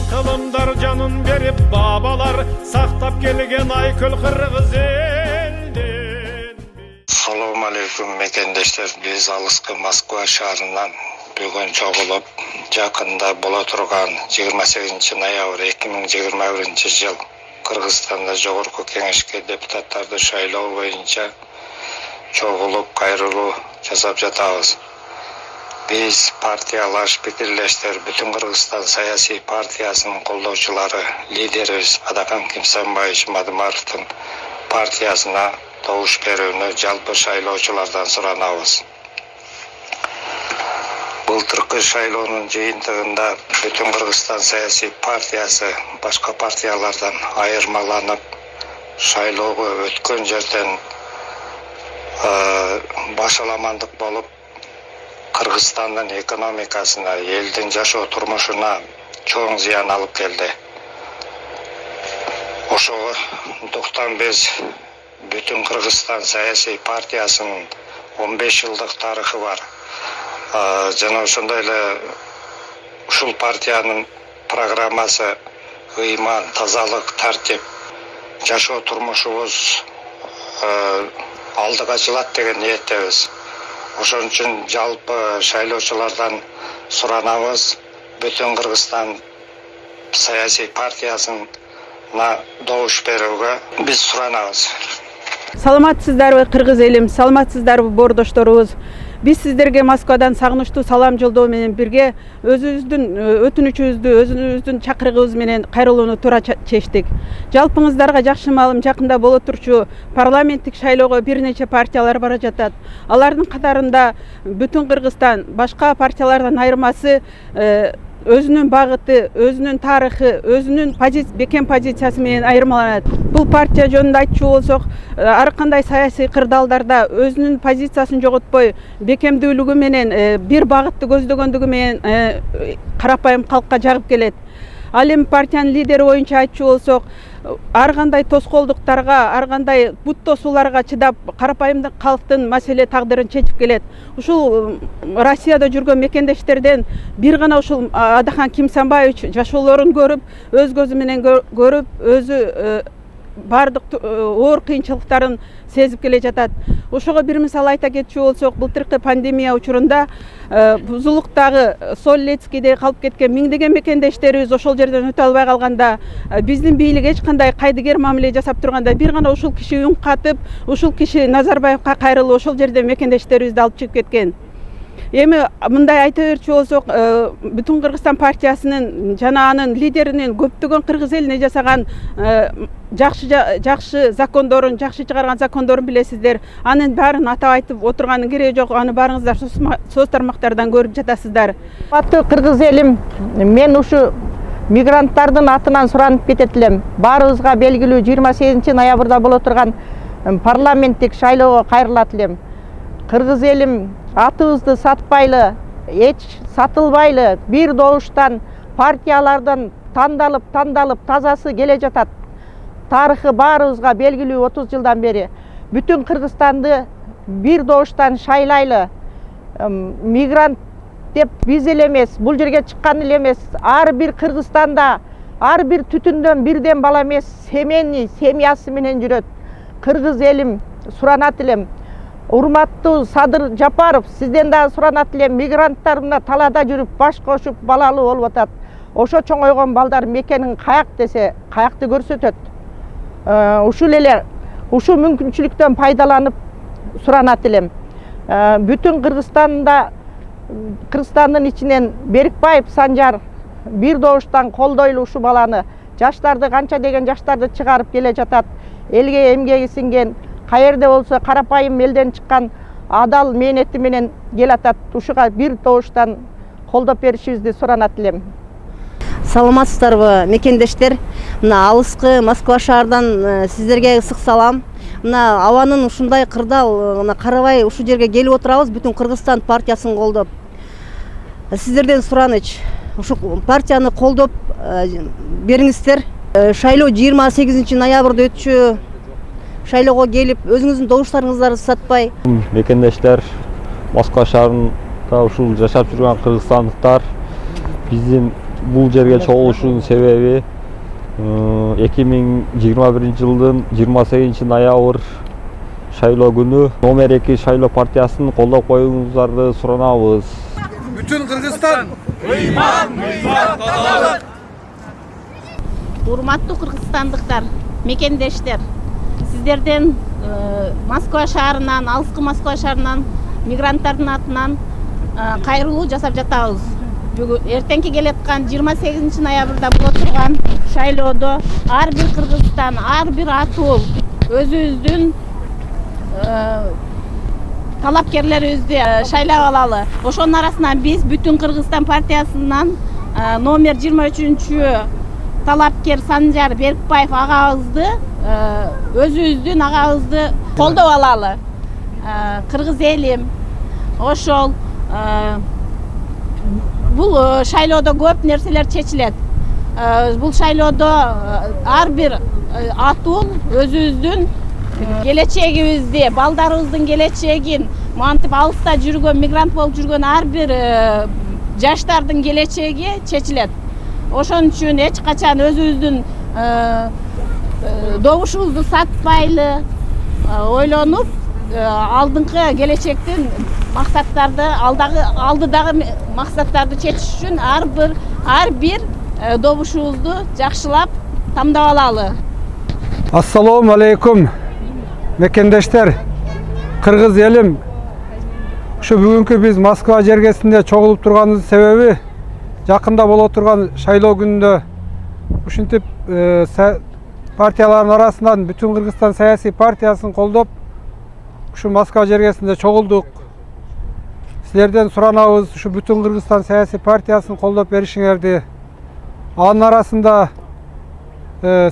Атылымдар жанын берип бабалар сактап келген айкөл кыргыз элден. Assalomu alaykum mekendештер. Биз алыскы Москва шаарынан бүгүн чогулуп жакында боло турган 28 ноябрь 2021 жыл Кыргызстанда жогорку кеңешке депутаттарды шайлоо боюнча чогулуп кайрылуу жасап жатабыз. Биз партиялаш пикирлештер бүтүн Кыргызстан саясий партиясынын колдоочулары лидерибиз Адакан Кимсанбаевич Мадымаровдун партиясына добуш берүүнү жалпы шайлоочулардан суранабыз. Былтыркы шайлоонун жыйынтыгында бүтүн Кыргызстан саясий партиясы башка партиялардан айырмаланып шайлоого өткөн жерден башаламандык болуп Кыргызстандын экономикасына, элдин жашоо турмушуна чоң зыян алып келди. Ошондуктан биз бүтүн Кыргызстан саясий партиясынын 15 жылдык тарыхы бар. Жана ошондой эле ушул партиянын программасы ыйман, тазалык, тартип, жашоо турмушубуз алдыга жылат деген ниеттебиз. Ошон үчүн жалпы шайлоочулардан суранабыз бүтүн Кыргызстан саясий партиясына добуш берүүгө биз суранабыз. Саламатсыздарбы кыргыз элим, саламатсыздарбы боордошторубуз. Биз сиздерге Москвадан сагынычтуу салам жолдоо менен бирге өзүбүздүн өтүнүчүбүздү, өзүбүздүн чакырыгыбыз менен кайрылууну туура чечтик. Жалпыңыздарга жакшы маалым, жакында боло турчу парламенттик шайлоого бир нече партиялар бара жатат. Алардын катарында бүтүн Кыргызстан башка партиялардан айырмасы өзүнүн багыты, өзүнүн тарыхы, өзүнүн бекем позициясы менен айырмаланат. Бул партия жөнүндө айтчу болсок, ар кандай саясий кырдаалдарда өзүнүн позициясын жоготпой, бекемдүүлүгү менен бир багытты көздөгөндүгү менен карапайым калкка жагып келет. Ал эми партиянын лидери боюнча айтчу болсок, ар кандай тоскоолдуктарга, ар кандай бут тосууларга чыдап, карапайым калктын маселе тагдырын чечип келет. Ушул Россияда жүргөн мекендештерден бир гана ушул Адакан Кимсанбаевич жашоолорун көрүп, өз көзү менен көрүп, өзү бардык оор кыйынчылыктарын сезип келе жатат. Ошого бир мисал айта кетчү болсок, былтыркы пандемия учурунда бузулуктагы Соллецкийде калып кеткен миңдеген мекендештерибиз ошол жерден өтө албай калганда, биздин бийлик эч кандай кайдыгер мамиле жасап турганда, бир гана ушул киши үн катып, ушул киши Назарбаевка кайрылып, ошол жерден мекендештерибизди алып чыгып кеткен. Эми мындай айта берчү болсок, бүтүн Кыргызстан партиясынын жана анын лидеринин көптөгөн кыргыз элине жасаган жакшы закондорун, жакшы чыгарган закондорун билесиздер. Анын баарын атап айтып отурганын кереги жок. Аны баарыңыздар соц тармактардан көрүп жатасыздар. Аты кыргыз элим, мен ушу мигранттардын атынан суранып кетет элем. Баарыбызга белгилүү 28 ноябрда боло турган парламенттик шайлоого кайрылат элем. Кыргыз элим, атыбызды сатпайлы, эч сатылбайлы, бир добуштан партиялардан тандалып тазасы келе жатат. Тарыхы баарыбызга белгилүү 30 жылдан бери. Бүтүн Кыргызстанды бир добуштан шайлайлы. Мигрант деп биз эле эмес, бул жерге чыккан эле эмес. Ар бир Кыргызстанда, ар бир түтүндөн бирден бала эмес, семьясы менен жүрөт. Кыргыз элим, суранат элем. Урматтуу Садыр Жапаров, сизден дагы суранат элем. Мигранттар мына талаада жүрүп, баш кошуп, балалуу болуп атат. Ошо чоңойгон балдар мекенин каяк десе, каякты көрсөтөт. Ушул эле ушу мүмкүнчүлүктөн пайдаланып суранат элем. Бүтүн Кыргызстандын ичинен Берикбаев Санжар бир добуштан колдойлу ушу баланы. Жаштарды канча деген жаштарды чыгарып келе жатат. Элге эмгеги сиңген, каерде болсо карапайым элден чыккан адал мээнети менен келатат. Ушуга бир добуштан колдоп беришибизди суранат элем. Саламатсыздарбы мекендештер. Мына алыскы Москва шаарынан сиздерге ысык салам. Мына абанын ушундай кырдаал, карабай ушу жерге келип отурабыз, бүтүн Кыргызстан партиясын колдоп. Сиздерден сураныч, ушу партияны колдоп бериңиздер. Шайлоо 28 ноябрда өтчү. Шайлоого келип, өзүңүздүн добуштарыңыздарды сатпай. Мекендештер, Москва шаарында ушул жашап жүргөн кыргызстандыктар биздин бул жерге чогулушунун себеби 2021-жылдын 28 ноябрь шайлоо күнү номер 2 шайлоо партиясын колдоп коюңуздарды суранабыз. Bütün Kırgızistan Урматтуу кыргызстандыктар, мекендештер, сиздерден Москва шаарынан, алыскы Москва шаарынан мигранттардын атынан кайрылуу жасап жатабыз. Бүгүн эртеңки келаткан 28 ноябрда боло турган шайлоодо ар бир Кыргызстан, ар бир атуу өзүбүздүн талапкерлерибизди шайлап алалы. Ошонун арасынан биз Бүтүн Кыргызстан партиясынан номер 23 талапкер Санжар Беркбаев агабызды өзүбүздүн агабызды колдоп алалы. Кыргыз элим, ошол бул шайлоодо көп нерселер чечилет. Бул шайлоодо ар бир атуу өзүбүздүн келечегибизди, балдарыбыздын келечегин, мантип алыста жүргөн, мигрант болуп жүргөн ар бир жаштардын келечеги чечилет. Ошон үчүн эч качан өзүбүздүн добушубузду сатпайлы, ойлонуп, алдыңкы келечектин максаттарды, алдыдагы максаттарды чечиш үчүн ар бир добушубузду жакшылап тамдап алалы. Assalamu alaikum mekendештер, Kırgız elim. Şu бүгүнкү биз Москва жергесинде чогулуп турганыбыздын себеби жакында боло турган шайлоо күнүндө ушинтип партиялардын арасынан Бүтүн Кыргызстан саясий партиясын колдоп ушу Москва жергесинде чогулдук. Силерден суранабыз ушу Бүтүн Кыргызстан саясий партиясын колдоп беришиңерди. Анын арасында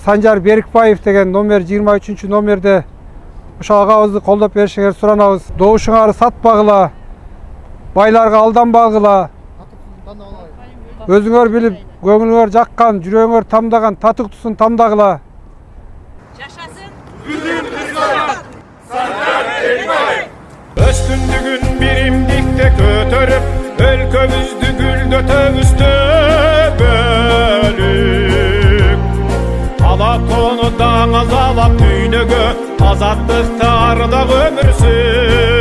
Санжар Беркбаев деген номер 23 номерде ошо агабызды колдоп беришиңерди суранабыз. Добушуңарды сатпагыла, байларга алданбагыла. Өзүңөр билип, көңүлүңөр жаккан, жүрөгүңөр тамдаган татык тусун тамдагыла. Жашасын Бүтүн Кыргызстан! Санжар Беркбаев! Өстүндүгүн биримдикте көтөрүп, өлкөбүздү гүлдөтөбүз бөлүп. Ала тоону даңазалап дүйнөгө, азаттыкта ардак өмүр сүрүп.